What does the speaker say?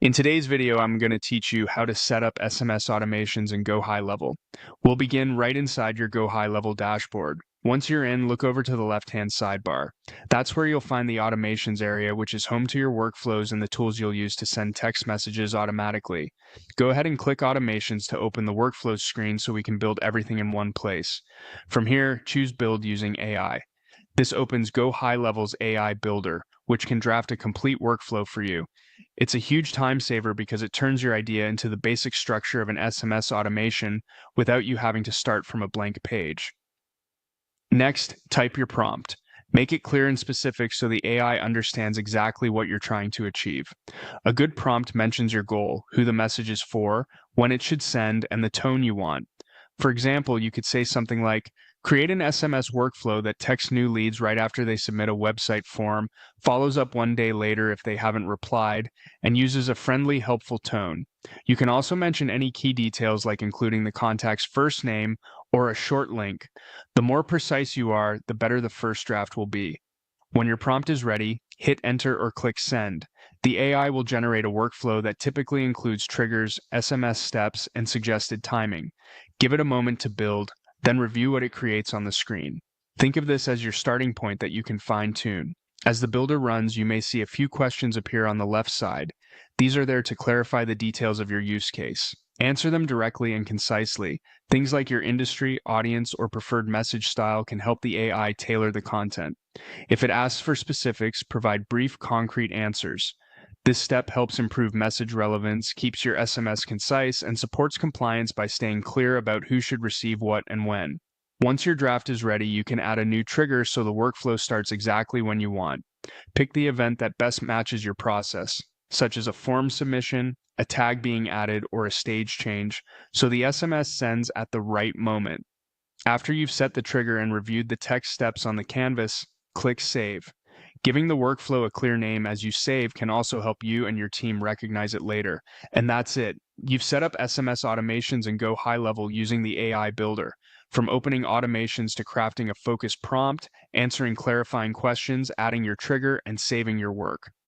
In today's video, I'm going to teach you how to set up SMS automations in GoHighLevel. We'll begin right inside your GoHighLevel dashboard. Once you're in, look over to the left-hand sidebar. That's where you'll find the automations area, which is home to your workflows and the tools you'll use to send text messages automatically. Go ahead and click automations to open the workflows screen so we can build everything in one place. From here, choose build using AI. This opens GoHighLevel's AI Builder, which can draft a complete workflow for you. It's a huge time saver because it turns your idea into the basic structure of an SMS automation without you having to start from a blank page. Next, type your prompt. Make it clear and specific so the AI understands exactly what you're trying to achieve. A good prompt mentions your goal, who the message is for, when it should send, and the tone you want. For example, you could say something like, create an SMS workflow that texts new leads right after they submit a website form, follows up one day later if they haven't replied, and uses a friendly, helpful tone. You can also mention any key details like including the contact's first name or a short link. The more precise you are, the better the first draft will be. When your prompt is ready, hit enter or click send. The AI will generate a workflow that typically includes triggers, SMS steps, and suggested timing. Give it a moment to build, then review what it creates on the screen. Think of this as your starting point that you can fine-tune. As the builder runs, you may see a few questions appear on the left side. These are there to clarify the details of your use case. Answer them directly and concisely. Things like your industry, audience, or preferred message style can help the AI tailor the content. If it asks for specifics, provide brief, concrete answers. This step helps improve message relevance, keeps your SMS concise, and supports compliance by staying clear about who should receive what and when. Once your draft is ready, you can add a new trigger so the workflow starts exactly when you want. Pick the event that best matches your process, such as a form submission, a tag being added, or a stage change, so the SMS sends at the right moment. After you've set the trigger and reviewed the text steps on the canvas, click Save. Giving the workflow a clear name as you save can also help you and your team recognize it later. And that's it. You've set up SMS automations in GoHighLevel using the AI Builder. From opening automations to crafting a focused prompt, answering clarifying questions, adding your trigger, and saving your work.